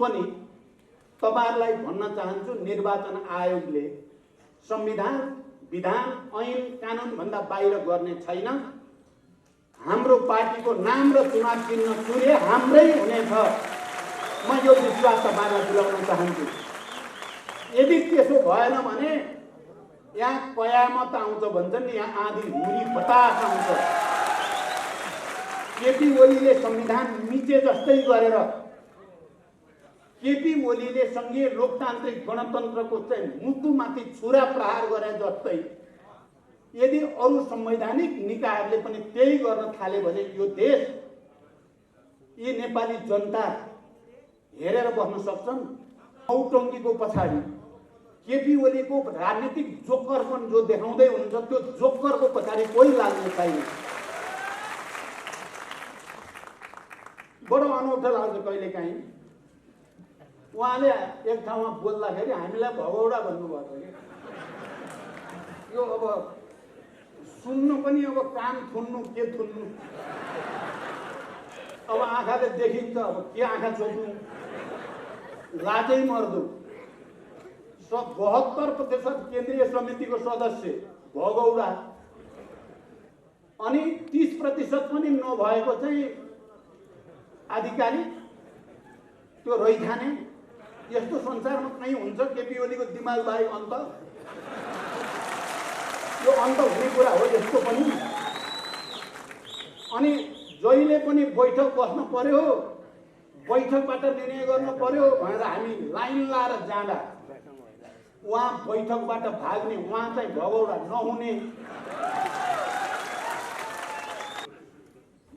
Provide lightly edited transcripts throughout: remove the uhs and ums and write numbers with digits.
पनि तपाईहरुलाई भन्न चाहन्छु, निर्वाचन आयोगले संविधान, विधान, ऐन, कानून भन्दा बाहिर गर्ने छैन। हाम्रो पार्टीको नाम र चुनाव चिन्ह चुने हाम्रै हुनेछ। म यो विश्वास तपाईलाई दिलाउन चाहन्छु। यदि त्यसो भएन भने यहाँ कयामत आउँछ भन्छन् नि, यहाँ आँधी हुरी बतास आउँछ। केपी ओलीले संविधान मिचे जस्तै गरेर, केपी ओलीले संघीय लोकतान्त्रिक गणतन्त्रको चाहिँ मुटुमाथि छुरा प्रहार गरे जस्तै यदि अरू संवैधानिक निकायहरूले पनि त्यही गर्न थाले भने यो देश, यी नेपाली जनता हेरेर बस्न सक्छन्। औटङ्कीको पछाडि केपी ओलीको राजनीतिक जोकरपन जो देखाउँदै हुनुहुन्छ, त्यो जोकरको पछाडि कोही लाग्ने छैन। बडो अनौठो लाग्छ कहिलेकाहीँ। उहाँले एक ठाउँमा बोल्दाखेरि हामीलाई भगौडा भन्नुभएको थियो। यो अब सुन्नु पनि अब कान थुन्नु के थुन्नु, अब आँखाले देखिन्छ, अब के आँखा छोड्नु, लाजै मर्दो। 72% केन्द्रीय समितिको सदस्य भगौडा, अनि 30% पनि नभएको चाहिँ अधिकारी, त्यो रैथाने। यस्तो संसारमा कहीँ हुन्छ केपी ओलीको दिमाग बाहेक अन्त? यो अन्त हुने कुरा हो यस्तो पनि। अनि जहिले पनि बैठक बस्न पर्यो, बैठकबाट निर्णय गर्न पर्यो भनेर हामी लाइन लाएर जाँदा उहाँ बैठकबाट भाग्ने, उहाँ चाहिँ भगौडा नहुने।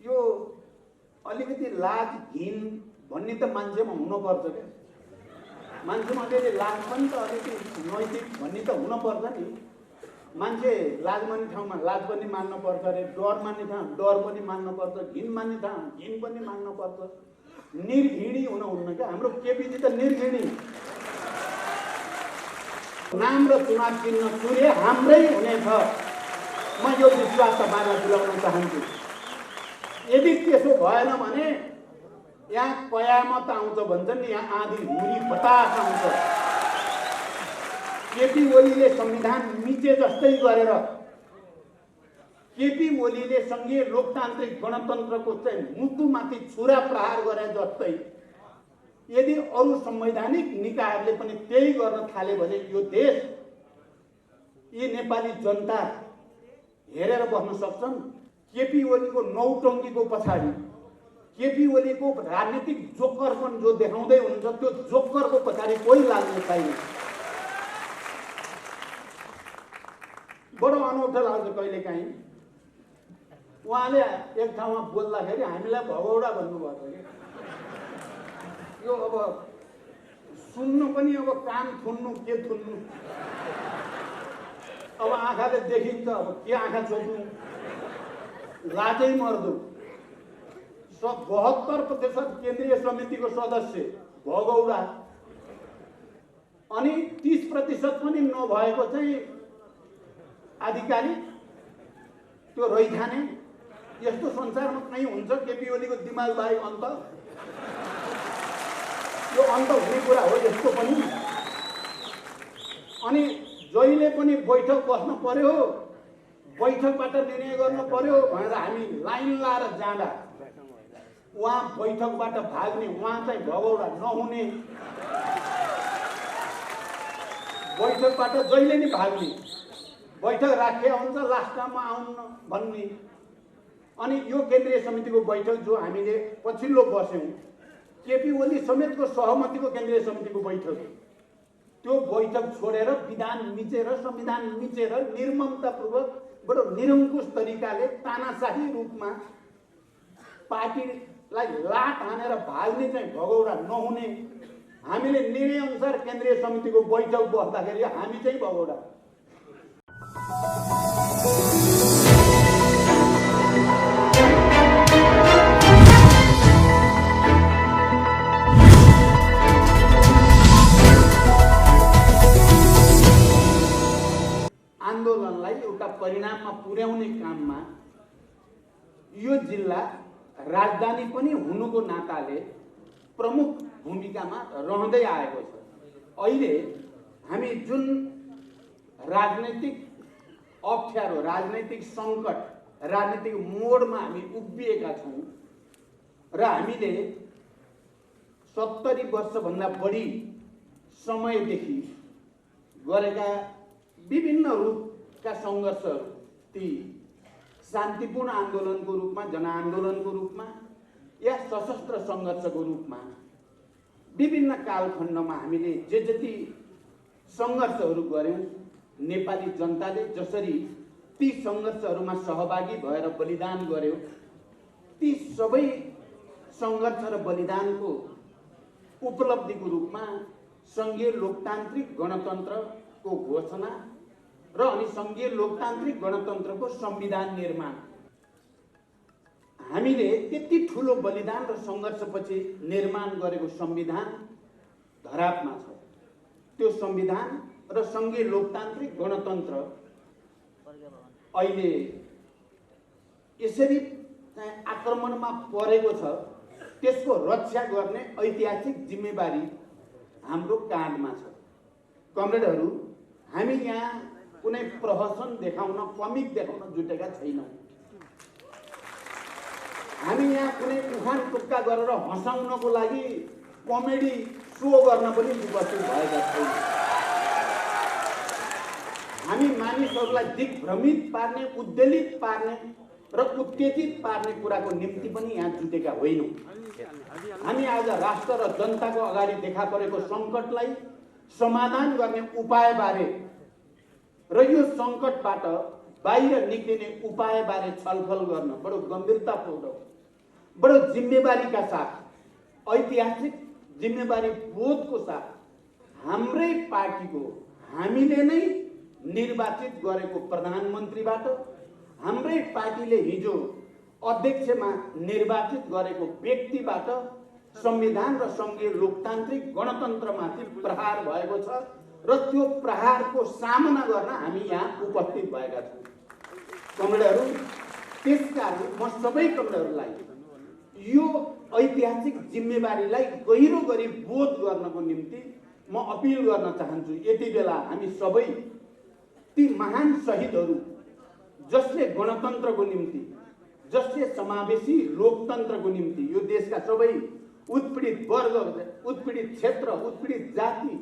यो अलिकति लाज घिन भन्ने त मान्छेमा हुनुपर्छ क्या। मान्छेमा अलिकति लाज पनि त अलिकति नैतिक भन्ने त हुनुपर्छ नि। मान्छे लाज मान्ने ठाउँमा लाज पनि मान्नु पर्छ अरे, डर मान्ने ठाउँ डर पनि मान्नु पर्छ, घिन मान्ने ठाउँ घिन पनि मान्नु पर्छ। निर्घिणी हुनुहुन्न क्या। हाम्रो केपीजी त निर्घिणी। नाम र चुनाव चिन्ह चुने हाम्रै हुनेछ। म यो विश्वास तपाईलाई दिलाउन चाहन्छु। यदि त्यसो भएन भने यहाँ कयामत आउँछ भन्छन् नि, यहाँ आँधी हुरी बतास आउँछ। केपी ओलीले संविधान मिचे जस्तै गरेर, केपी ओलीले संघीय लोकतान्त्रिक गणतन्त्रको चाहिँ मुटुमाथि छुरा प्रहार गरे जस्तै यदि अरू संवैधानिक निकायहरूले पनि त्यही गर्न थाले भने यो देश, यी नेपाली जनता हेरेर बस्न सक्छन्। केपी ओलीको नौटङ्कीको पछाडि, केपी ओलीको राजनीतिक जोकरपन जो देखाउँदै हुनुहुन्छ, त्यो जोकरको पछाडि कोही लाग्ने छैन। बडो अनौठो लाग्छ कहिलेकाहीँ। उहाँले एक ठाउँमा बोल्दाखेरि हामीलाई भगौडा भन्नुभएको थियो। यो अब सुन्नु पनि अब कान थुन्नु के थुन्नु, अब आँखाले देखिन्छ, अब के आँखा छोड्नु, लाजै मर्दो। 72% केन्द्रीय समितिको सदस्य भगौडा, अनि 30% पनि नभएको चाहिँ अधिकारी, त्यो रैथाने। यस्तो संसारमा कहीँ हुन्छ केपी ओलीको दिमाग बाहेक अन्त? यो अन्त हुने कुरा हो यस्तो पनि। अनि जहिले पनि बैठक बस्न पर्यो, बैठकबाट निर्णय गर्न पर्यो भनेर हामी लाइन लाएर जाँदा उहाँ बैठकबाट भाग्ने, उहाँ चाहिँ भगौडा नहुने। बैठकबाट जहिले नि भाग्ने, बैठक राखे हुन्छ लास्टमा आउन भन्ने। अनि यो केन्द्रीय समितिको बैठक जो हामीले पछिल्लो बस्यौँ, केपी ओली समेतको सहमतिको केन्द्रीय समितिको बैठक, त्यो बैठक छोडेर विधान मिचेर, संविधान मिचेर निर्ममतापूर्वक बडो निरङ्कुश तरिकाले तानाशाही रूपमा पार्टीलाई लाट हानेर भाग्ने चाहिँ भगौडा नहुने। हामीले निर्णय अनुसार केन्द्रीय समितिको बैठक बस्दाखेरि हामी चाहिँ भगौडा। आन्दोलनलाई एउटा परिणाममा पुर्याउने काममा यो जिल्ला राजधानी पनि हुनुको नाताले प्रमुख भूमिकामा रहँदै आएको छ। अहिले हामी जुन राजनैतिक अप्ठ्यारो, राजनैतिक सङ्कट, राजनैतिक मोडमा हामी उभिएका छौँ र हामीले 70 वर्षभन्दा बढी समयदेखि गरेका विभिन्न रूपका सङ्घर्षहरू, ती शान्तिपूर्ण आन्दोलनको रूपमा, जनआन्दोलनको रूपमा या सशस्त्र सङ्घर्षको रूपमा विभिन्न कालखण्डमा हामीले जे जति सङ्घर्षहरू गऱ्यौँ, नेपाली जनताले जसरी ती सङ्घर्षहरूमा सहभागी भएर बलिदान गर्यो, ती सबै सङ्घर्ष र बलिदानको उपलब्धिको रूपमा सङ्घीय लोकतान्त्रिक गणतन्त्रको घोषणा र अनि सङ्घीय लोकतान्त्रिक गणतन्त्रको संविधान निर्माण। हामीले त्यति ठुलो बलिदान र सङ्घर्षपछि निर्माण गरेको संविधान धरापमा छ। त्यो संविधान र सङ्घीय लोकतान्त्रिक गणतन्त्र अहिले यसरी आक्रमणमा परेको छ, त्यसको रक्षा गर्ने ऐतिहासिक जिम्मेवारी हाम्रो काँधमा छ। कमरेडहरू, हामी यहाँ कुनै प्रहसन देखाउन, कमिक देखाउन जुटेका छैनौँ। हामी यहाँ कुनै उखान टुक्का गरेर हँसाउनको लागि कमेडी सो गर्न पनि उपस्थित भएका छैनौँ। हामी मानिसहरूलाई दिग्भ्रमित पार्ने, उद्वेलित पार्ने र उत्तेजित पार्ने कुराको निम्ति पनि यहाँ जुटेका होइनौँ। हामी आज राष्ट्र र जनताको अगाडि देखा परेको सङ्कटलाई समाधान गर्ने उपायबारे र यो सङ्कटबाट बाहिर निक्लिने उपायबारे छलफल गर्न बडो गम्भीरतापूर्वक, बडो जिम्मेवारीका साथ, ऐतिहासिक जिम्मेवारी बोधको साथ हाम्रै पार्टीको, हामीले नै निर्वाचित गरेको प्रधानमन्त्रीबाट, हाम्रै पार्टीले हिजो अध्यक्षमा निर्वाचित गरेको व्यक्तिबाट संविधान र सङ्घीय लोकतान्त्रिक गणतन्त्रमाथि प्रहार भएको छ र त्यो प्रहारको सामना गर्न हामी यहाँ उपस्थित भएका छौँ। कमरेडहरू, त्यसकारण म सबै कमरेडहरूलाई यो ऐतिहासिक जिम्मेवारीलाई गहिरो गरी बोध गर्नको निम्ति म अपिल गर्न चाहन्छु। यति बेला हामी सबै ती महान शहीदहरू जसले गणतन्त्रको निम्ति, जसले समावेशी लोकतन्त्रको निम्ति यो देशका सबै उत्पीडित वर्ग, उत्पीडित क्षेत्र, उत्पीडित जाति,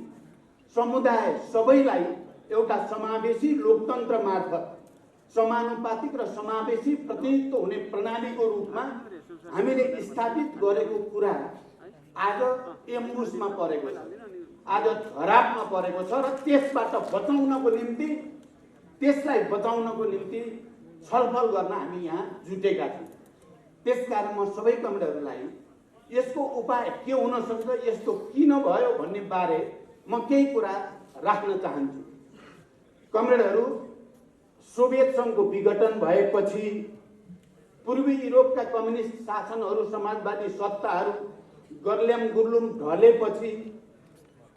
समुदाय सबैलाई एउटा समावेशी लोकतन्त्र मार्फत समानुपातिक र समावेशी प्रतिनिधित्व हुने प्रणालीको रूपमा हामीले स्थापित गरेको कुरा आज एम्बुसमा परेको छ, आज धरापमा परेको छ र त्यसबाट बचाउनको निम्ति, त्यसलाई बचाउनको निम्ति छलफल गर्न हामी यहाँ जुटेका छौँ। त्यसकारण म सबै कमरेडहरूलाई यसको उपाय के हुन सक्छ, यस्तो किन भयो भन्ने बारे म केही कुरा राख्न चाहन्छु। कमरेडहरू, सोभियत सङ्घको विघटन भएपछि, पूर्वी युरोपका कम्युनिस्ट शासनहरू, समाजवादी सत्ताहरू गर्ल्याम गुर्लुम ढलेपछि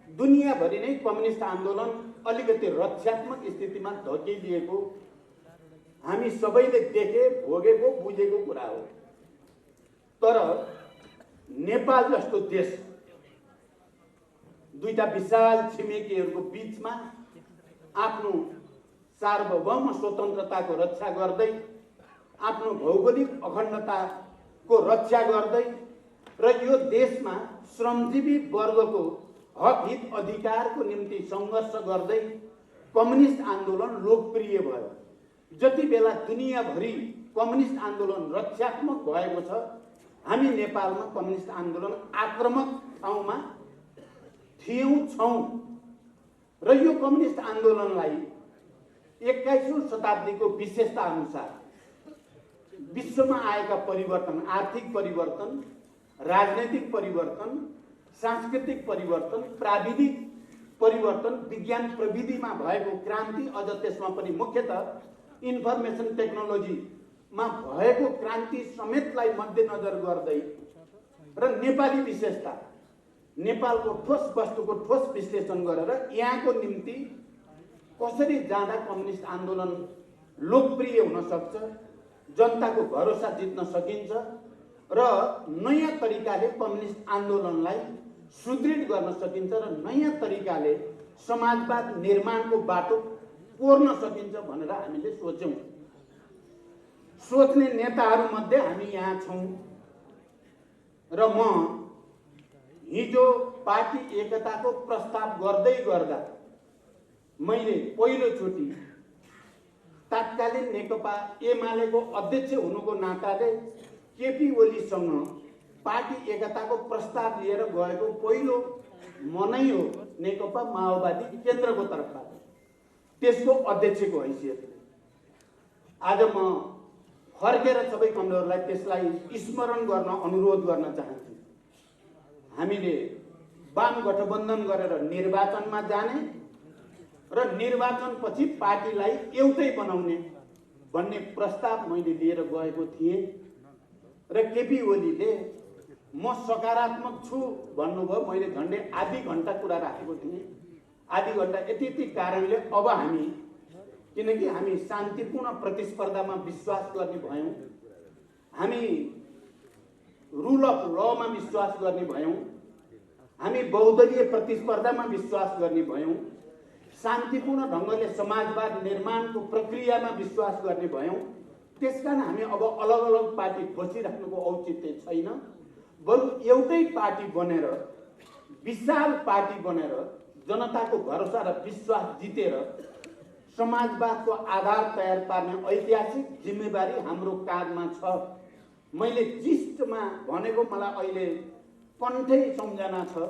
दुनियाँभरि नै कम्युनिस्ट आन्दोलन अलिकति रक्षात्मक स्थितिमा धकेलिएको हामी सबैले देखे, भोगेको, बुझेको कुरा हो। तर नेपाल जस्तो देश दुईटा विशाल छिमेकीहरूको बीचमा आफ्नो सार्वभौम स्वतन्त्रताको रक्षा गर्दै, आफ्नो भौगोलिक अखण्डताको रक्षा गर्दै र यो देशमा श्रमजीवी वर्गको हक हित अधिकारको निम्ति सङ्घर्ष गर्दै कम्युनिस्ट आन्दोलन लोकप्रिय भयो। जति बेला दुनियाँभरि कम्युनिस्ट आन्दोलन रक्षात्मक भएको छ, हामी नेपालमा कम्युनिस्ट आन्दोलन आक्रामक ठाउँमा छौँ र यो कम्युनिस्ट आन्दोलनलाई 21औं शताब्दीको विशेषता अनुसार विश्वमा आएका परिवर्तन, आर्थिक परिवर्तन, राजनैतिक परिवर्तन, सांस्कृतिक परिवर्तन, प्राविधिक परिवर्तन, विज्ञान प्रविधिमा भएको क्रान्ति, अझ त्यसमा पनि मुख्यतः इन्फर्मेसन टेक्नोलोजीमा भएको क्रान्ति समेतलाई मध्यनजर गर्दै र नेपाली विशेषता, नेपालको ठोस वस्तुको ठोस विश्लेषण गरेर यहाँको निम्ति कसरी जाँदा कम्युनिस्ट आन्दोलन लोकप्रिय हुन सक्छ, जनताको भरोसा जित्न सकिन्छ र नयाँ तरिकाले कम्युनिस्ट आन्दोलनलाई सुदृढ गर्न सकिन्छ र नयाँ तरिकाले समाजवाद निर्माणको बाटो कोर्न सकिन्छ भनेर हामीले सोच्यौँ। सोच्ने नेताहरूमध्ये हामी यहाँ छौँ र म हिजो पार्टी एकताको प्रस्ताव गर्दै गर्दा मैले पहिलोचोटि तत्कालीन नेकपा एमालेको अध्यक्ष हुनुको नाताले केपी ओलीसँग पार्टी एकताको प्रस्ताव लिएर गएको पहिलो म नै हो, नेकपा माओवादी केन्द्रको तर्फबाट, त्यसको अध्यक्षको हैसियतले। आज म फर्केर सबै कमजोरलाई त्यसलाई स्मरण गर्न अनुरोध गर्न चाहन्छु। हामीले वाम गठबन्धन गरेर निर्वाचनमा जाने र निर्वाचनपछि पार्टीलाई एउटै बनाउने भन्ने प्रस्ताव मैले लिएर गएको थिएँ र केपी ओलीले म सकारात्मक छु भन्नुभयो। मैले झन्डै आधी घण्टा कुरा राखेको थिएँ। आधी घण्टा यति कारणले अब हामी, किनकि हामी शान्तिपूर्ण प्रतिस्पर्धामा विश्वास गर्ने भयौँ, हामी रुल अफ लमा विश्वास गर्ने भयौँ, हामी बहुदलीय प्रतिस्पर्धामा विश्वास गर्ने भयौँ, शान्तिपूर्ण ढङ्गले समाजवाद निर्माणको प्रक्रियामा विश्वास गर्ने भयौँ। त्यसकारण हामी अब अलग अलग पार्टी खोजिराख्नुको औचित्य छैन, बरु एउटै पार्टी बनेर, विशाल पार्टी बनेर जनताको भरोसा र विश्वास जितेर समाजवादको आधार तयार पार्ने ऐतिहासिक जिम्मेवारी हाम्रो काँधमा छ। मैले जिस्टमा भनेको मलाई अहिले कण्ठै सम्झना छ।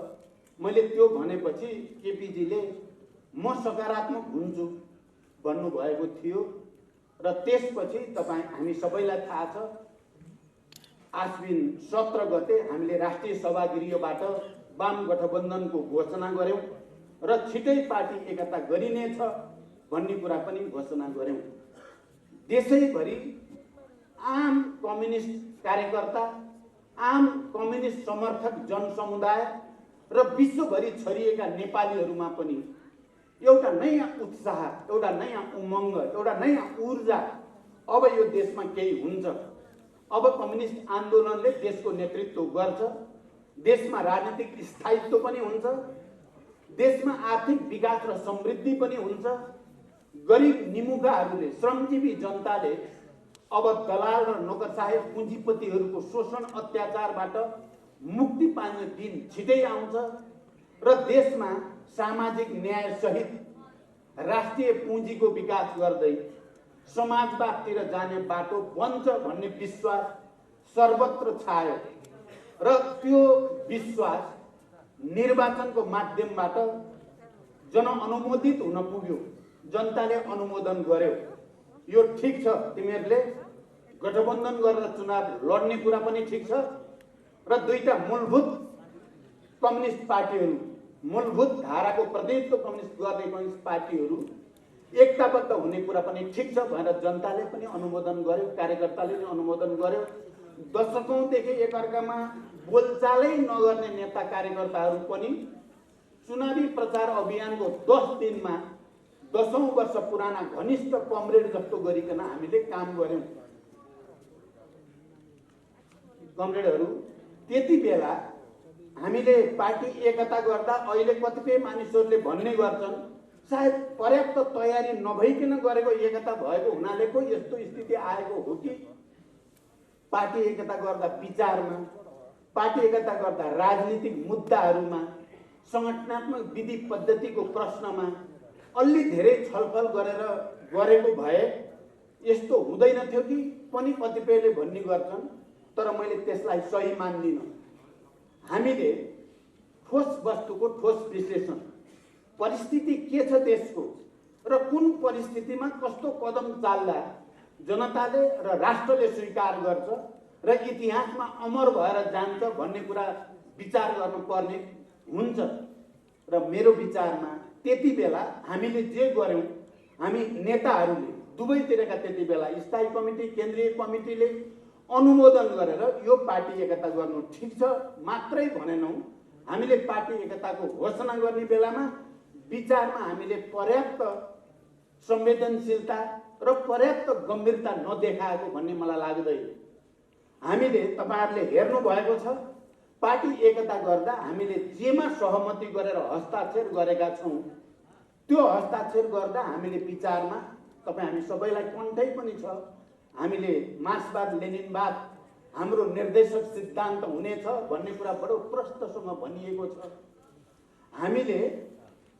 मैले त्यो भनेपछि केपीजीले म सकारात्मक हुन्छु भन्नुभएको थियो र त्यसपछि हामी सबैलाई थाहा छ, आश्विन 17 गते हामीले राष्ट्रिय सभागृहबाट वाम गठबन्धनको घोषणा गर्यौं र छिटै पार्टी एकता गरिनेछ भन्ने कुरा पनि घोषणा गर्यौं। देशैभरि आम कम्युनिस्ट कार्यकर्ता, आम कम्युनिस्ट समर्थक जनसमुदाय र विश्वभरि छरिएका नेपालीहरूमा पनि एउटा नयाँ उत्साह, एउटा नयाँ उमङ्ग, एउटा नयाँ ऊर्जा, अब यो देशमा केही हुन्छ, अब कम्युनिस्ट आन्दोलनले देशको नेतृत्व गर्छ, देशमा राजनीतिक स्थायित्व पनि हुन्छ, देशमा आर्थिक विकास र समृद्धि पनि हुन्छ, गरिब निमुखाहरूले, श्रमजीवी जनताले अब दलाल र नोकरसाहेब पुँजीपतिहरूको शोषण अत्याचारबाट मुक्ति पाउने दिन छिटै आउँछ र देशमा सामाजिक न्याय सहित राष्ट्रिय पुँजीको विकास गर्दै समाजवादतिर जाने बाटो बन्छ भन्ने विश्वास सर्वत्र छायो र त्यो विश्वास निर्वाचनको माध्यमबाट जनअनुमोदित हुन पुग्यो। जनताले अनुमोदन गर्यो। यो ठिक छ, तिमीहरूले गठबन्धन गरेर चुनाव लड्ने कुरा पनि ठिक छ र दुईटा मूलभूत कम्युनिस्ट पार्टीहरू, मूलभूत धाराको प्रतिनिधित्व कम्युनिस्ट गर्ने कम्युनिस्ट पार्टीहरू एकताबद्ध हुने कुरा पनि ठिक छ भनेर जनताले पनि अनुमोदन गर्यो, कार्यकर्ताले पनि अनुमोदन गर्यो। दशकौंदेखि एकअर्कामा बोलचालै नगर्ने नेता कार्यकर्ताहरू पनि चुनावी प्रचार अभियानको 10 दिनमा 10औं वर्ष पुराना घनिष्ठ कमरेड जस्तो गरिकन हामीले काम गर्यौं। कमरेडहरू, त्यति बेला हामीले पार्टी एकता गर्दा अहिले कतिपय मानिसहरूले भन्ने गर्छन् सायद पर्याप्त तयारी नभइकन गरेको एकता भएको हुनाले पो यस्तो स्थिति आएको हो कि पार्टी एकता गर्दा विचारमा, पार्टी एकता गर्दा राजनीतिक मुद्दाहरूमा, संगठनात्मक विधि पद्धतिको प्रश्नमा अलि धेरै छलफल गरेर गरेको भए यस्तो हुँदैन थियो कि पनि कतिपयले भन्ने गर्छन्, तर मैले त्यसलाई सही मान्दिनँ। हामीले ठोस वस्तुको ठोस विश्लेषण, परिस्थिति के छ देशको र कुन परिस्थितिमा कस्तो कदम चाल्दा जनताले र राष्ट्रले स्वीकार गर्छ र इतिहासमा अमर भएर जान्छ भन्ने कुरा विचार गर्नुपर्ने हुन्छ। र मेरो विचारमा त्यति बेला हामीले जे गर्यौं, हामी नेताहरूले दुवैतिरका त्यति बेला स्थायी कमिटी, केन्द्रीय कमिटीले अनुमोदन गरेर यो पार्टी एकता गर्नु ठिक छ मात्रै भनेनौं। हामीले पार्टी एकताको घोषणा गर्ने बेलामा विचारमा हामीले पर्याप्त संवेदनशीलता र पर्याप्त गम्भीरता नदेखाएको भन्ने मलाई लाग्दैन। हामीले तपाईहरुले हेर्नु भएको छ पार्टी एकता गर्दा हामीले जेमा सहमति गरेर हस्ताक्षर गरेका छौं त्यो हस्ताक्षर गर्दा हामीले विचारमा हामी सबैलाई कन्ठै पनि छ हामीले मार्क्सवाद लेनिनवाद हाम्रो निर्देशक सिद्धान्त हुनेछ भन्ने कुरा बडो प्रष्टसँग भनिएको छ। हामीले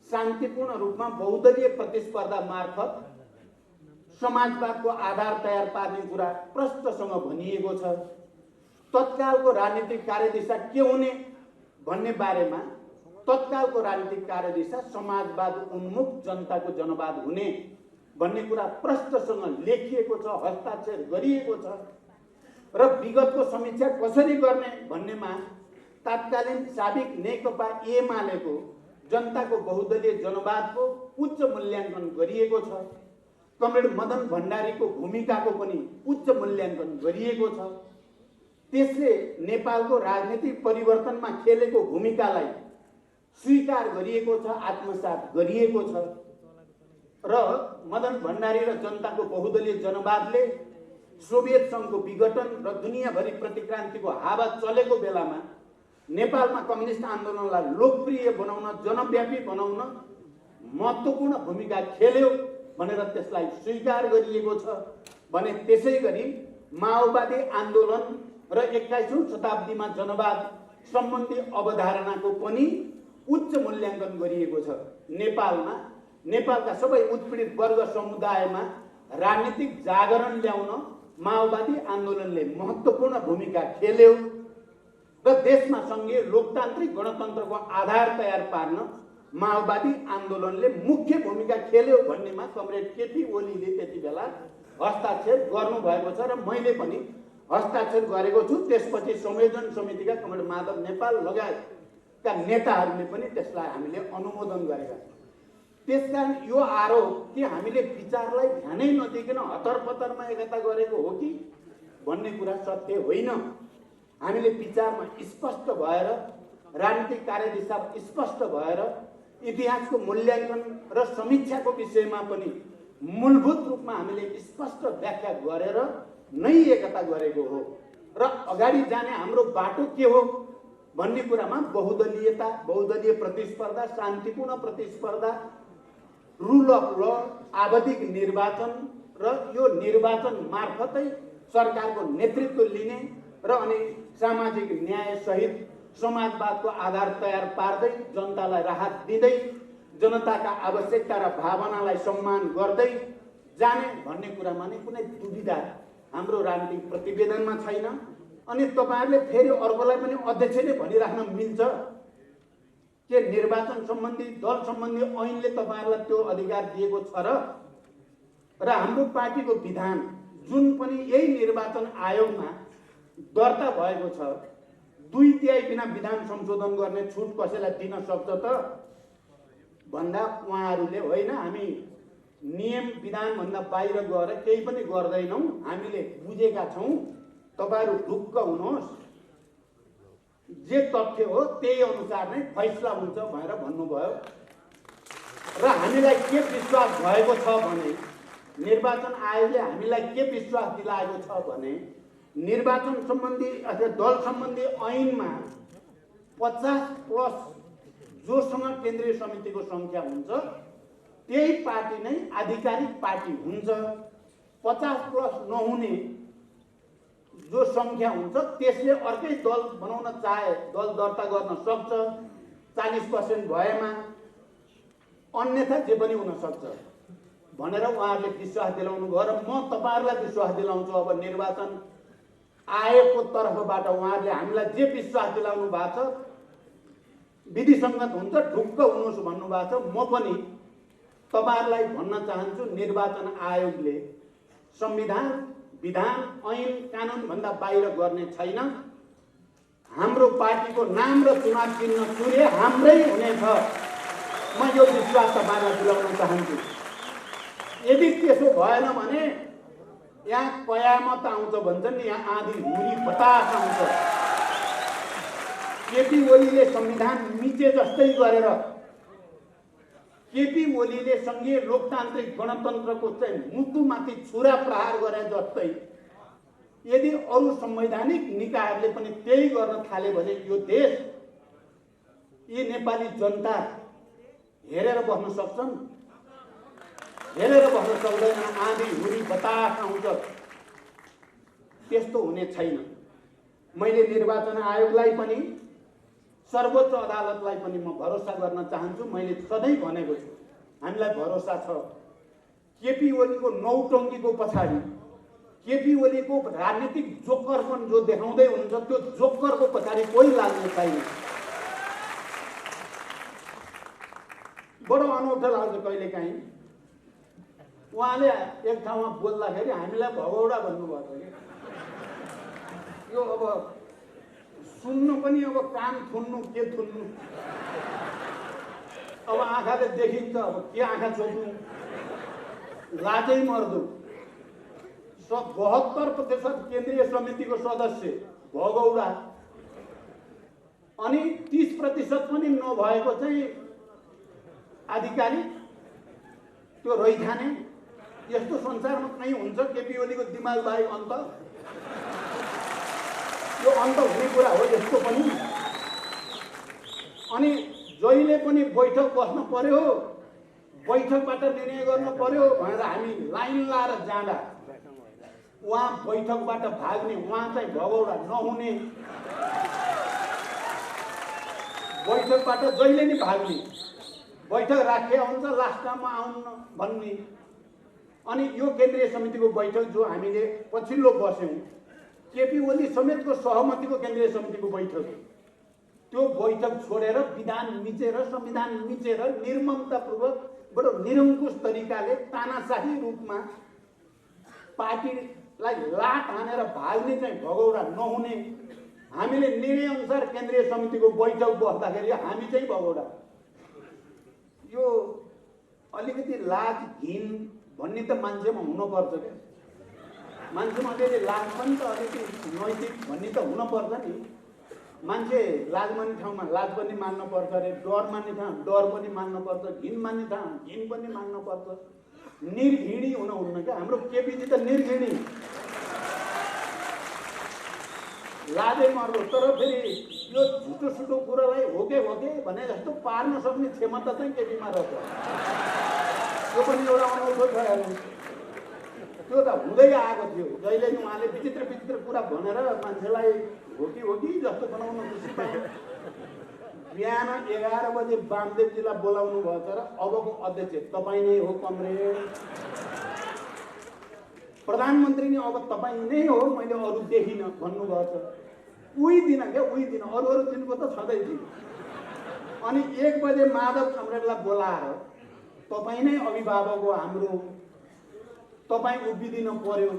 शान्तिपूर्ण रूपमा बहुदलीय प्रतिस्पर्धा मार्फत समाजवादको आधार तयार पार्ने कुरा प्रष्टसँग भनिएको छ। तत्कालको राजनीतिक कार्यदिशा के हुने भन्ने बारेमा तत्कालको राजनीतिक कार्यदिशा समाजवाद उन्मुख जनताको जनवाद हुने भन्ने कुरा प्रष्टसँग लेखिएको छ, हस्ताक्षर गरिएको छ। र विगतको समीक्षा कसरी गर्ने भन्नेमा तत्कालीन साबिक नेकपा एमालेको जनताको बहुदलीय जनवादको उच्च मूल्याङ्कन गरिएको छ। कमरेड मदन भण्डारीको भूमिकाको पनि उच्च मूल्याङ्कन गरिएको छ। त्यसले नेपालको राजनीतिक परिवर्तनमा खेलेको भूमिकालाई स्वीकार गरिएको छ, आत्मसात गरिएको छ। र मदन भण्डारी र जनताको बहुदलीय जनवादले सोभियत संघको विघटन र दुनियाँभरि प्रतिक्रान्तिको हावा चलेको बेलामा नेपालमा कम्युनिस्ट आन्दोलनलाई लोकप्रिय बनाउन, जनव्यापी बनाउन महत्त्वपूर्ण भूमिका खेल्यो भनेर त्यसलाई स्वीकार गरिएको छ भने त्यसैगरी माओवादी आन्दोलन र 21औं शताब्दीमा जनवाद सम्बन्धी अवधारणाको पनि उच्च मूल्याङ्कन गरिएको छ। नेपालका सबै उत्पीडित वर्ग समुदायमा राजनीतिक जागरण ल्याउन माओवादी आन्दोलनले महत्त्वपूर्ण भूमिका खेल्यो र देशमा संघीय लोकतान्त्रिक गणतन्त्रको आधार तयार पार्न माओवादी आन्दोलनले मुख्य भूमिका खेल्यो भन्नेमा कमरेड केपी ओलीले त्यति बेला हस्ताक्षर गर्नुभएको छ र मैले पनि हस्ताक्षर गरेको छु। त्यसपछि संयोजन समितिका कमरेड माधव नेपाल लगायतका नेताहरूले पनि त्यसलाई हामीले अनुमोदन गरेका छौँ। त्यसकारण यो आरोप कि हामीले विचारलाई ध्यानै नदिकन हतरपतरमा एकता गरेको हो कि भन्ने कुरा सत्य होइन। हामीले विचारमा स्पष्ट भएर, राजनीतिक कार्यदिशा स्पष्ट भएर, इतिहासको मूल्याङ्कन र समीक्षाको विषयमा पनि मूलभूत रूपमा हामीले स्पष्ट व्याख्या गरेर नै एकता गरेको हो र अगाडि जाने हाम्रो बाटो के हो भन्ने कुरामा बहुदलीयता, बहुदलीय प्रतिस्पर्धा, शान्तिपूर्ण प्रतिस्पर्धा, रुल अफ ल, आवधिक निर्वाचन र यो निर्वाचन मार्फतै सरकारको नेतृत्व लिने र अनि सामाजिक न्याय सहित समाजवादको आधार तयार पार्दै जनतालाई राहत दिँदै जनताका आवश्यकता र भावनालाई सम्मान गर्दै जाने भन्ने कुरामा नै कुनै दुविधा हाम्रो राजनीतिक प्रतिवेदनमा छैन। अनि तपाईहरुले फेरि अर्कोलाई पनि अध्यक्षले भनिराख्न मिल्छ के निर्वाचन सम्बन्धी, दल सम्बन्धी ऐनले तपाईहरुलाई त्यो अधिकार दिएको छ र हाम्रो पार्टीको विधान जुन पनि यही निर्वाचन आयोगमा दर्ता भएको छ 2/3 बिना विधान संशोधन गर्ने छुट कसैलाई दिन सक्छ त भन्दा उहाँहरूले होइन, हामी नियम विधान भन्दा बाहिर गएर केही पनि गर्दैनौं, हामीले बुझेका छौं, तपाईहरु ढुक्क हुनुहोस्, जे तथ्य हो त्यही अनुसार नै फैसला हुन्छ भनेर भन्नुभयो। र हामीलाई के विश्वास भएको छ भने निर्वाचन आयोगले हामीलाई के विश्वास दिलाएको छ भने निर्वाचन सम्बन्धी अथवा दल सम्बन्धी ऐनमा 50+ जोसँग केन्द्रीय समितिको संख्या हुन्छ त्यही पार्टी नै आधिकारिक पार्टी हुन्छ। 50+ नहुने जो संख्या हुन्छ त्यसले अर्कै दल बनाउन चाहे दल दर्ता गर्न सक्छ 40% भएमा, अन्यथा जे पनि हुन सक्छ भनेर उहाँहरूले विश्वास दिलाउनु भयो र म तपाईहरुलाई विश्वास दिलाउँछु। अब निर्वाचन आयोगको तर्फबाट उहाँहरूले हामीलाई जे विश्वास दिलाउनु भएको छ विधिसङ्गत हुन्छ, ढुक्क हुनुहोस् भन्नुभएको छ। म पनि तपाईहरुलाई भन्न चाहन्छु निर्वाचन आयोगले संविधान, विधान, ऐन, कानुन भन्दा बाहिर गर्ने छैन। हाम्रो पार्टीको नाम र चुनाव चिन्ह चुरे हाम्रै हुनेछ, म यो विश्वास तपाईहरुलाई दिलाउन चाहन्छु। यदि त्यसो भएन भने यहाँ कयामत आउँछ भन्छन् नि, यहाँ आँधी हुरी बतास आउँछ। केपी ओलीले संविधान मिचे जस्तै गरेर केपी ओलीले संघीय लोकतान्त्रिक गणतन्त्रको चाहिँ मुटुमाथि छुरा प्रहार गरे जस्तै यदि अरू संवैधानिक निकायहरूले पनि त्यही गर्न थाले भने यो देश, यी नेपाली जनता हेरेर बस्न सक्छन्? हेरेर बस्न सक्दैन। आँधी हुरी बतास आउँछ, त्यस्तो हुने छैन। मैले निर्वाचन आयोगलाई पनि सर्वोच्च अदालतलाई पनि म भरोसा गर्न चाहन्छु। मैले सधैँ भनेको छु, हामीलाई भरोसा छ। केपी ओलीको नौटङ्कीको पछाडि, केपी ओलीको राजनीतिक जोकरपन जो देखाउँदै हुनुहुन्छ, त्यो जोकरको पछाडि कोही लाग्ने छैन। बडो अनौठो लाग्छ कहिलेकाहीँ। उहाँले एक ठाउँमा बोल्दाखेरि हामीलाई भगौडा भन्नुभएको थियो। यो अब सुन्नु पनि, अब कान थुन्नु के थुन्नु, अब आँखाले देखिन्छ, अब के आँखा छोप्नु, लाजै मर्दो। 72% केन्द्रीय समितिको सदस्य भगौडा, अनि 30% पनि नभएको चाहिँ आधिकारिक, त्यो रैथाने। यस्तो संसारमा कहीँ हुन्छ? केपी ओलीको दिमाग बाहेक अन्त? यो अन्त हुने कुरा हो यस्तो पनि। अनि जहिले पनि बैठक बस्नु पर्यो, बैठकबाट निर्णय गर्नु पर्यो भनेर हामी लाइन लाएर जाँदा उहाँ बैठकबाट भाग्ने, उहाँ चाहिँ भगौडा नहुने, बैठकबाट जहिले नि भाग्ने, बैठक राखेको हुन्छ लास्टमा आउनु भन्ने। अनि यो केन्द्रीय समितिको बैठक जो हामीले पछिल्लो बस्यौँ, केपी ओली समेतको सहमतिको केन्द्रीय समितिको बैठक, त्यो बैठक छोडेर विधान मिचेर, संविधान मिचेर, निर्ममतापूर्वक बडो निरङ्कुश तरिकाले तानाशाही रूपमा पार्टीलाई लात हानेर भाग्ने चाहिँ भगौडा नहुने। हामीले निर्णय अनुसार केन्द्रीय समितिको बैठक बस्दाखेरि हामी चाहिँ भगौडा। यो अलिकति लाज घिन भन्ने त मान्छेमा हुनुपर्छ क्या। मान्छेमा अलिअलि लाज पनि त, अलिकति नैतिक भन्ने त हुनुपर्छ नि। मान्छे लाज मान्ने ठाउँमा लाज पनि मान्नुपर्छ अरे, डर मान्ने ठाउँ डर पनि मान्नुपर्छ, घिन मान्ने ठाउँ घिन पनि मान्नुपर्छ। निर्घिणी हुनुहुन्न क्या। हाम्रो केपीजी त निर्घिणी, लाजै मर्दो। तर फेरि यो झुटो सुटो कुरालाई होके भने जस्तो पार्न सक्ने क्षमता चाहिँ केपीमा रहेछ। त्यो पनि एउटा अनौठो छ हेर्नु। त्यो त हुँदै आएको थियो। जहिले नि उहाँले विचित्र विचित्र कुरा भनेर मान्छेलाई हो कि जस्तो बनाउनु खुसी पाए। बिहान 11 बजे वामदेवजीलाई बोलाउनु भयो, तर अबको अध्यक्ष तपाईँ नै हो कमरेड, प्रधानमन्त्री नै अब तपाईँ नै हो, मैले अरू देखिनँ भन्नुभएको छ। उही दिन क्या, उही दिन, अरू दिनको त छँदै थियो। अनि 1 बजे माधव कमरेडलाई बोलाएर तपाईँ नै अभिभावक हो हाम्रो, तपाईँ उभिदिनु पर्यो,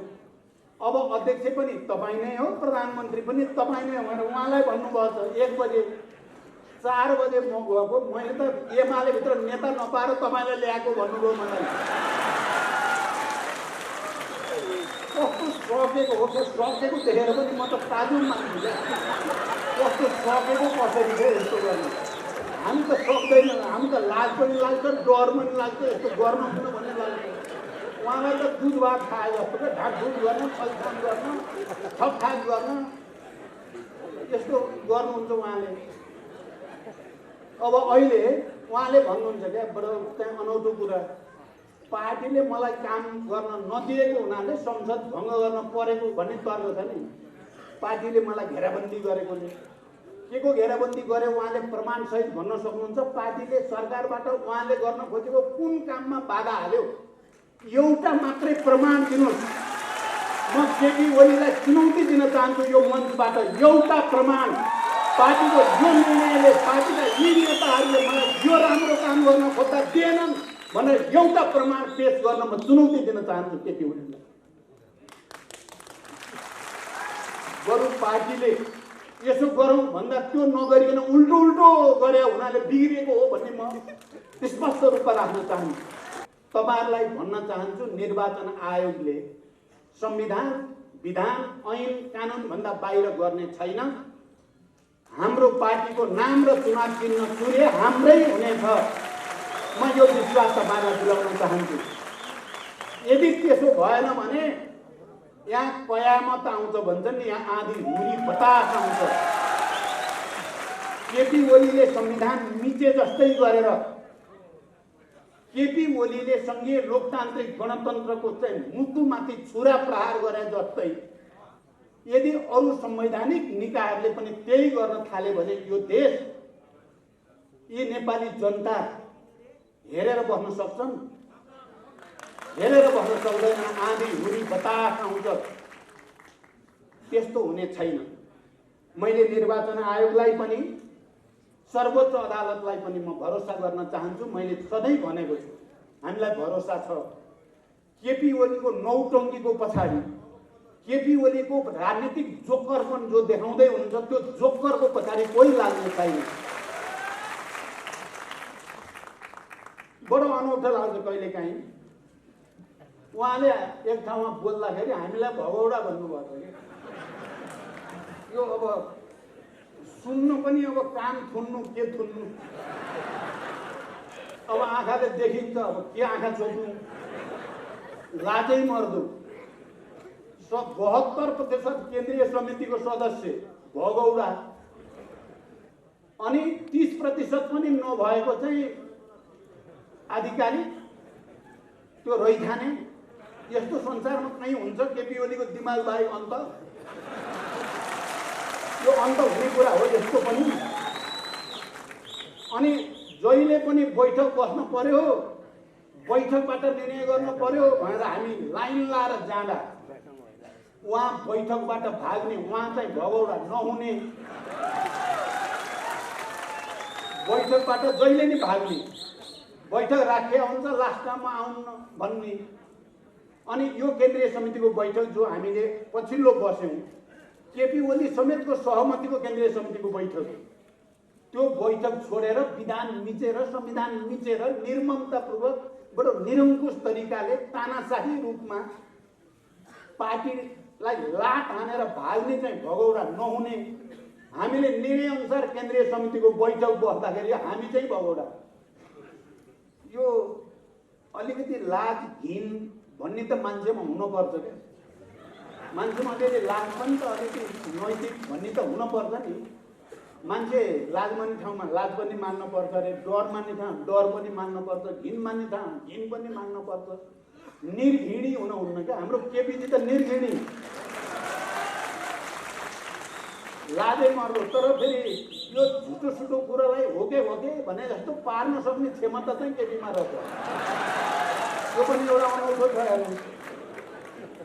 अब अध्यक्ष पनि तपाईँ नै हो, प्रधानमन्त्री पनि तपाईँ नै हो भनेर उहाँलाई भन्नुभएको छ। 1 बजे 4 बजे म गएको, मैले त एमाले भित्र नेता नपाएर तपाईँलाई ल्याएको भन्नुभयो मलाई। कस्तो सकेको हो, सकेको देखेर पनि म त ताजुब मान्छु क्या। कस्तो सकेको कसरी थियो यस्तो गर्नु। हामी त सक्दैनौँ, हामी त लाज पनि लाग्छ, डर पनि लाग्छ, यस्तो गर्न पनि भन्ने लाग्छ। उहाँलाई त दुध भात खाए जस्तो क्या, ढाकढुक गर्न, छलछान गर्न, ठकठाक गर्न, यस्तो गर्नुहुन्छ उहाँले। अब अहिले उहाँले भन्नुहुन्छ क्या, बडो चाहिँ अनौठो कुरा, पार्टीले मलाई काम गर्न नदिएको हुनाले संसद भङ्ग गर्न परेको भन्ने तर्क छ नि। पार्टीले मलाई घेराबन्दी गरेकोले के को घेराबन्दी गरे उहाँले प्रमाणसहित भन्न सक्नुहुन्छ? पार्टीले सरकारबाट उहाँले गर्न खोजेको कुन काममा बाधा हाल्यो, एउटा मात्रै प्रमाण दिनुहोस्। म केपी ओलीलाई चुनौती दिन चाहन्छु यो मञ्चबाट, एउटा प्रमाण। पार्टीको जो निर्णयले, पार्टीका यी नेताहरूले मलाई यो राम्रो काम गर्न खोज्दा दिएनन् भनेर एउटा प्रमाण पेश गर्न म चुनौती दिन चाहन्छु केपी ओलीलाई। बरु पार्टीले यसो गरौँ भन्दा त्यो नगरिकन उल्टो गरे हुनाले बिग्रिएको हो भन्ने म स्पष्ट रूपमा राख्न चाहन्छु। तपाईहरुलाई भन्न चाहन्छु, निर्वाचन आयोगले संविधान, विधान, ऐन, कानुन भन्दा बाहिर गर्ने छैन। हाम्रो पार्टीको नाम र चुनाव चिन्ह चुने हाम्रै हुनेछ। म यो विश्वास तपाईहरुलाई दिलाउन चाहन्छु। यदि त्यसो भएन भने यहाँ कयामत आउँछ भन्छन् नि, यहाँ आँधी हुरी बतास आउँछ। केपी ओलीले संविधान मिचे जस्तै गरेर, केपी ओलीले संघीय लोकतान्त्रिक गणतन्त्रको चाहिँ मुटुमाथि छुरा प्रहार गरे जस्तै यदि अरू संवैधानिक निकायहरूले पनि त्यही गर्न थाले भने यो देश, यी नेपाली जनता हेरेर बस्न सक्छन्? हेरेर बस्न सक्दैन। आँधी हुरी बतास आउँछ, त्यस्तो हुने छैन। मैले निर्वाचन आयोगलाई पनि सर्वोच्च अदालतलाई पनि म भरोसा गर्न चाहन्छु। मैले सधैँ भनेको छु, हामीलाई भरोसा छ। केपी ओलीको नौटङ्कीको पछाडि, केपी ओलीको राजनीतिक जोकरपन जो देखाउँदै हुनुहुन्छ, त्यो जोकरको पछाडि कोही लाग्ने छैन। बडो अनौठो लाग्छ कहिलेकाहीँ। उहाँले एक ठाउँमा बोल्दाखेरि हामीलाई भगौडा भन्नुभएको थियो। यो अब सुन्नु पनि, अब कान थुन्नु के थुन्नु, अब आँखाले देखिन्छ, अब के आँखा छोप्नु, लाजै मर्दो। 72% केन्द्रीय समितिको सदस्य भगौडा, अनि 30% पनि नभएको चाहिँ आधिकारिक, त्यो रैथाने। यस्तो संसारमा कहीँ हुन्छ केपी ओलीको दिमाग बाहेक अन्त? यो अन्त हुने कुरा हो यस्तो पनि। अनि जहिले पनि बैठक बस्नु पर्यो, बैठकबाट निर्णय गर्नु पर्यो भनेर हामी लाइन लाएर जाँदा उहाँ बैठकबाट भाग्ने, उहाँ चाहिँ भगौडा नहुने, बैठकबाट जहिले नि भाग्ने, बैठक राखेको हुन्छ लास्टमा आउनु भन्ने। अनि यो केन्द्रीय समितिको बैठक जो हामीले पछिल्लो बस्यौँ, केपी ओली समेतको सहमतिको केन्द्रीय समितिको बैठक, त्यो बैठक छोडेर विधान मिचेर, संविधान मिचेर निर्ममतापूर्वक बडो निरङ्कुश तरिकाले तानाशाही रूपमा पार्टीलाई लात हानेर भाग्ने चाहिँ भगौडा नहुने। हामीले निर्णय अनुसार केन्द्रीय समितिको बैठक बस्दाखेरि हामी चाहिँ भगौडा। यो अलिकति लाज घिन भन्ने त मान्छेमा हुनुपर्छ क्या। मान्छेमा अलिअलि लाज पनि त, अलिकति नैतिक भन्ने त हुनपर्छ नि। मान्छे लाज मान्ने ठाउँमा लाज पनि मान्नुपर्छ अरे, डर मान्ने ठाउँ डर पनि मान्नुपर्छ, घिन मान्ने ठाउँ घिन पनि मान्नुपर्छ। निर्घिणी हुनुहुन्न क्या। हाम्रो केपीजी त निर्घिणी, लाजै मर्दो। तर फेरि यो झुटो सुटो कुरालाई हो के भने जस्तो पार्न सक्ने क्षमता चाहिँ केपीमा रहेछ। त्यो पनि एउटा अनौठो छ हेर्नु।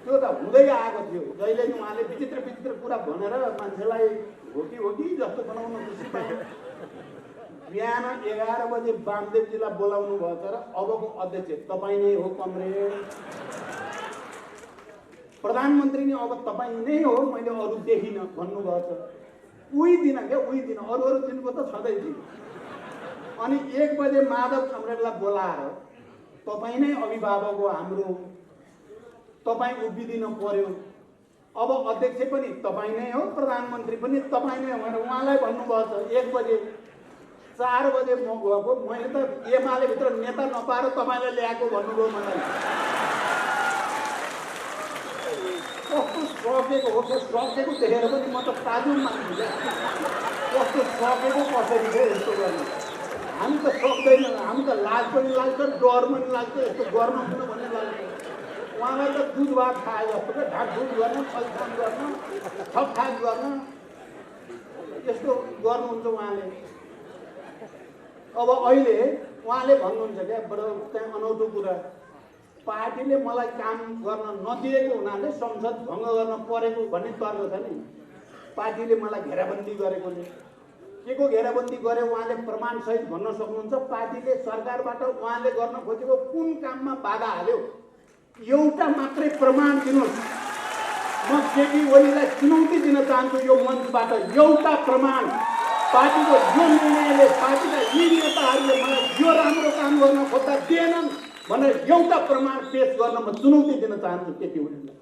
त्यो त हुँदै आएको थियो। जहिले नि उहाँले विचित्र विचित्र कुरा भनेर मान्छेलाई हो कि जस्तो बनाउनु खुसी पाए। बिहान 11 बजे वामदेवजीलाई बोलाउनु भयो, तर अबको अध्यक्ष तपाईँ नै हो कमरेड, प्रधानमन्त्री नै अब तपाईँ नै हो, मैले अरू देखिनँ भन्नुभएको छ। उही दिन क्या, उही दिन, अरू दिनको त छँदै थियो। अनि 1 बजे माधव कमरेडलाई बोलाएर तपाईँ नै अभिभावक हो हाम्रो, तपाईँ उभिदिनु पर्यो, अब अध्यक्ष पनि तपाईँ नै हो, प्रधानमन्त्री पनि तपाईँ नै हो भनेर उहाँलाई भन्नुभएको छ। 1 बजे 4 बजे म गएको, मैले त एमाले भित्र नेता नपाएर तपाईँलाई ल्याएको भन्नुभयो मलाई। कस्तो सकेको हो, सकेको देखेर पनि म त ताजुब मान्छु क्या। कस्तो सकेको कसरी थियो यस्तो गर्नु। हामी त सक्दैनौँ, हामी त लाज पनि लाग्छ, डर पनि लाग्छ, यस्तो गर्न पनि भन्ने लाग्छ। उहाँलाई त दुध भात खाए जस्तो क्या, ढाकढुक गर्न, छलफल गर्न, ठकठाक गर्न, यस्तो गर्नुहुन्छ उहाँले। अब अहिले उहाँले भन्नुहुन्छ क्या, बडो चाहिँ अनौठो कुरा, पार्टीले मलाई काम गर्न नदिएको हुनाले संसद भङ्ग गर्न परेको भन्ने तर्क छ नि। पार्टीले मलाई घेराबन्दी गरेकोले के को घेराबन्दी गरे उहाँले प्रमाणसहित भन्न सक्नुहुन्छ? पार्टीले सरकारबाट उहाँले गर्न खोजेको कुन काममा बाधा हाल्यो, एउटा मात्रै प्रमाण दिनुहोस्। म केपी ओलीलाई चुनौती दिन चाहन्छु यो मञ्चबाट, एउटा प्रमाण। पार्टीको जो निर्णयले, पार्टीका यी नेताहरूले मलाई यो राम्रो काम गर्न खोज्दा दिएनन् भनेर एउटा प्रमाण पेश गर्न म चुनौती दिन चाहन्छु केपी ओलीलाई।